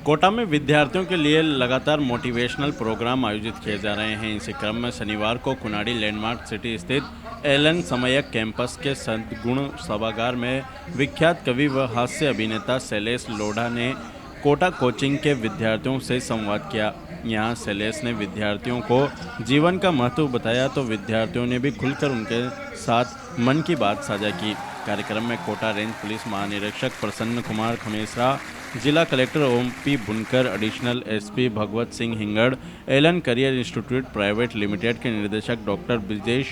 कोटा में विद्यार्थियों के लिए लगातार मोटिवेशनल प्रोग्राम आयोजित किए जा रहे हैं। इसी क्रम में शनिवार को कुनाडी लैंडमार्क सिटी स्थित एलन समयक कैंपस के सद्गुण सभागार में विख्यात कवि व हास्य अभिनेता शैलेश लोढ़ा ने कोटा कोचिंग के विद्यार्थियों से संवाद किया। यहाँ शैलेश ने विद्यार्थियों को जीवन का महत्व बताया तो विद्यार्थियों ने भी खुलकर उनके साथ मन की बात साझा की। कार्यक्रम में कोटा रेंज पुलिस महानिरीक्षक प्रसन्न कुमार खमेसरा, जिला collector Om P Bunkar, additional SP Bhagwat Singh Hingad, Allen career institute private limited के निर्देशक डॉक्टर ब्रिजेश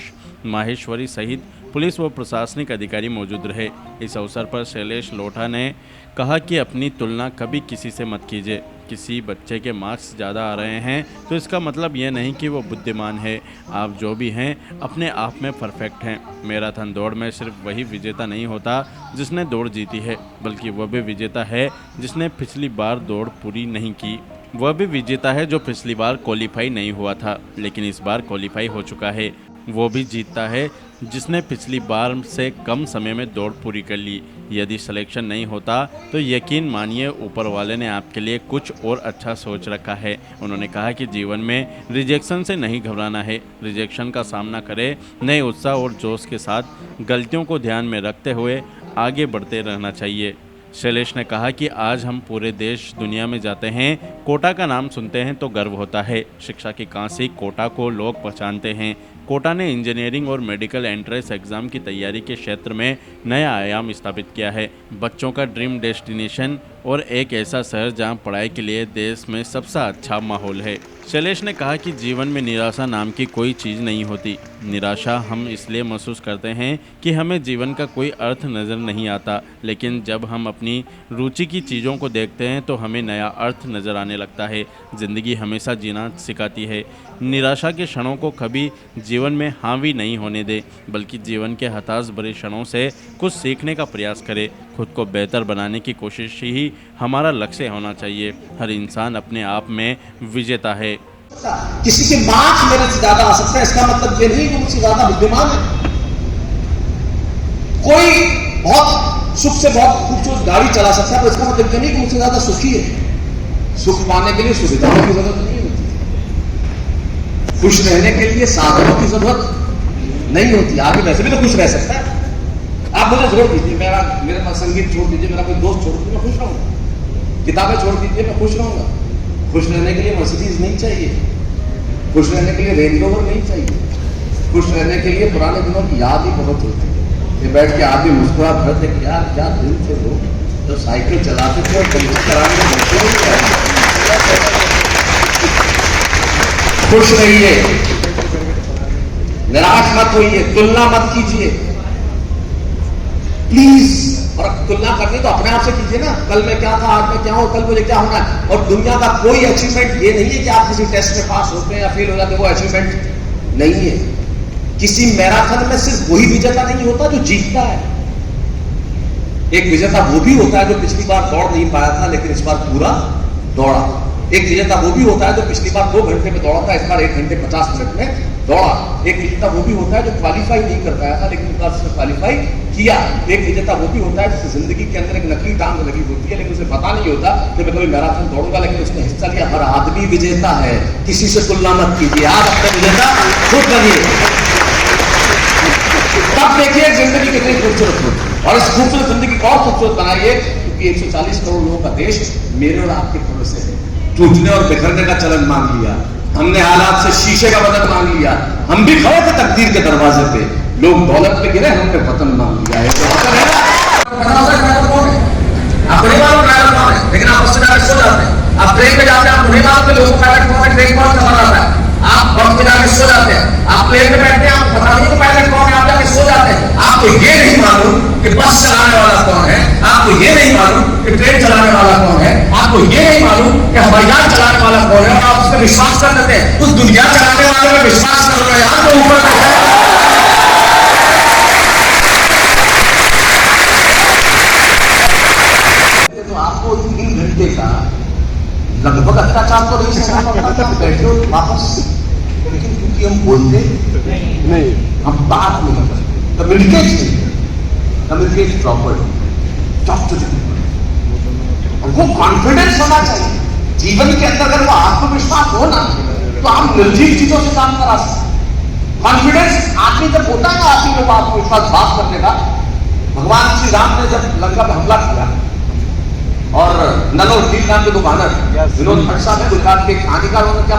माहेश्वरी सहित पुलिस व प्रशासनिक अधिकारी मौजूद रहे। इस अवसर पर शैलेश लोढ़ा ने कहा कि अपनी तुलना कभी किसी से मत कीजिए। किसी बच्चे के मार्क्स ज़्यादा आ रहे हैं तो इसका मतलब यह नहीं कि वो बुद्धिमान है। आप जो भी हैं अपने आप में परफेक्ट हैं। मैराथन दौड़ में सिर्फ वही विजेता नहीं होता जिसने दौड़ जीती है, बल्कि वह भी विजेता है जिसने पिछली बार दौड़ पूरी नहीं की। वह भी विजेता है जो पिछली बार क्वालिफाई नहीं हुआ था लेकिन इस बार क्वालिफाई हो चुका है। वो भी जीतता है जिसने पिछली बार से कम समय में दौड़ पूरी कर ली। यदि सिलेक्शन नहीं होता तो यकीन मानिए ऊपर वाले ने आपके लिए कुछ और अच्छा सोच रखा है। उन्होंने कहा कि जीवन में रिजेक्शन से नहीं घबराना है। रिजेक्शन का सामना करें नए उत्साह और जोश के साथ। गलतियों को ध्यान में रखते हुए आगे बढ़ते रहना चाहिए। शैलेश ने कहा कि आज हम पूरे देश दुनिया में जाते हैं, कोटा का नाम सुनते हैं तो गर्व होता है। शिक्षा की कांसी कोटा को लोग पहचानते हैं। कोटा ने इंजीनियरिंग और मेडिकल एंट्रेंस एग्जाम की तैयारी के क्षेत्र में नया आयाम स्थापित किया है। बच्चों का ड्रीम डेस्टिनेशन और एक ऐसा शहर जहां पढ़ाई के लिए देश में सबसे अच्छा माहौल है। शैलेश ने कहा कि जीवन में निराशा नाम की कोई चीज़ नहीं होती। निराशा हम इसलिए महसूस करते हैं कि हमें जीवन का कोई अर्थ नज़र नहीं आता, लेकिन जब हम अपनी रुचि की चीज़ों को देखते हैं तो हमें नया अर्थ नज़र आने लगता है। ज़िंदगी हमेशा जीना सिखाती है। निराशा के क्षणों को कभी जीवन में हावी नहीं होने दे, बल्कि जीवन के हताश भरे क्षणों से कुछ सीखने का प्रयास करें। खुद को बेहतर बनाने की कोशिश ही हमारा लक्ष्य होना चाहिए। हर इंसान अपने आप में विजेता है। किसी के मार्क्स मेरे से ज्यादा आ सकता है, इसका मतलब ये नहीं कि मुझसे ज्यादा बुद्धिमान है। कोई बहुत सुख से बहुत खूबसूरत गाड़ी चला सकता है तो इसका मतलब ये नहीं कि मुझसे ज्यादा सुखी है। सुख पाने के लिए सुविधाओं की जरूरत नहीं होती, खुश रहने के लिए साधनों की जरूरत नहीं होती। आगे वैसे भी तो खुश रह सकता है। आप मुझे छोड़ दीजिए, मेरे पास संगीत छोड़ दीजिए, मेरा कोई दोस्त छोड़ दीजिए, मैं खुश रहूंगा। किताबें छोड़ दीजिए, मैं खुश रहूंगा। खुश रहने के लिए मर्सिडीज नहीं चाहिए, खुश रहने के लिए रेंज रोवर नहीं चाहिए। खुश रहने के लिए पुराने दिनों की याद ही बहुत होती है। ये बैठ के आदमी मुस्कुरा भरते कि यार क्या दिन थे वो, तो साइकिल चलाते थे और पंचर कराने में बच्चे नहीं थे। खुश रहिए, निराश मत होइए, तुलना मत कीजिए प्लीज। और तुलना करनी तो अपने आप से कीजिए ना। कल मैं क्या था, आज मैं क्या हूं, कल मुझे क्या होना है। और दुनिया का कोई अचीवमेंट ये नहीं है कि आप किसी टेस्ट में पास होते हैं या फेल हो जाते हैं, वो अचीवमेंट नहीं है। किसी मैराथन में सिर्फ वही विजेता नहीं होता जो जीतता है। एक विजेता वो भी होता है जो पिछली बार दौड़ नहीं पाया था लेकिन इस बार पूरा दौड़ा। एक विजेता वो भी होता है जो पिछली बार 2 घंटे में दौड़ा था, इस बार 1 घंटे 50 मिनट में दौड़ा। एक विजेता वो भी होता है जो क्वालिफाई नहीं कर पाया था लेकिन इस बार उसने क्वालिफाई किया। एक विजेता वो भी होता है जिसकी जिंदगी के अंदर एक नकली टांग लगी होती है लेकिन उसे पता नहीं होता कि मैं कभी मैराथन दौड़ूंगा, लेकिन उसने हिस्सा लिया। हर आदमी विजेता है, किसी से तुलना मत कीजिए। आप अपने विजेता खुद बनिए, तब देखिए जिंदगी कितनी खूबसूरत होती। और इस खूबसूरत जिंदगी को और खूबसूरत बनाइए, क्योंकि 140 करोड़ लोगों का देश मेरे और आपके भरोसे है। टूटने और बिखरने का चलन मान लिया हमने, हालात से शीशे का बदन मान लिया। हम भी खड़े थे तकदीर के दरवाजे पे, लोग दौलत पे गिरे, हमने वतन मान लिया है। आप बड़ी बात ड्राइवर कौन है, लेकिन आप उससे जाकर सो जाते हैं। आप ट्रेन में जाते हैं, आप बड़ी बात पे लोगों पायलट कौन है, ट्रेन कौन चला रहा है, आप बस में जाकर सो जाते हैं। आप प्लेन में बैठते हैं, आप पता नहीं कि पायलट कौन है, आप जाकर सो जाते हैं। आपको ये नहीं मालूम कि बस चलाने वाला कौन है, आपको ये नहीं मालूम कि ट्रेन चलाने वाला कौन है, आपको ये नहीं मालूम कि हवाई जहाज चलाने वाला कौन है, और आप उस पर विश्वास कर देते हैं। उस दुनिया चलाने वाले में विश्वास कर रहे हैं, आपको ऊपर तो आपको 3 घंटे का लगभग अत्याचार तो नहीं सहना पड़ता था, बैठे हो वापस। लेकिन क्योंकि हम बोलते नहीं, हम बात नहीं करते, communicate properly, talk to them. हमको कॉन्फिडेंस होना चाहिए। जीवन के अंदर अगर वो आत्मविश्वास हो ना, तो आप निर्जीव चीजों से काम करा सकते। कॉन्फिडेंस आदमी जब होता है ना, आदमी में आत्मविश्वास बात करने का। भगवान श्री राम ने जब लंका पर हमला किया और नल और नील नाम के दो बानर, विनोद खड़सा ने गुजरात के कहानीकारों ने क्या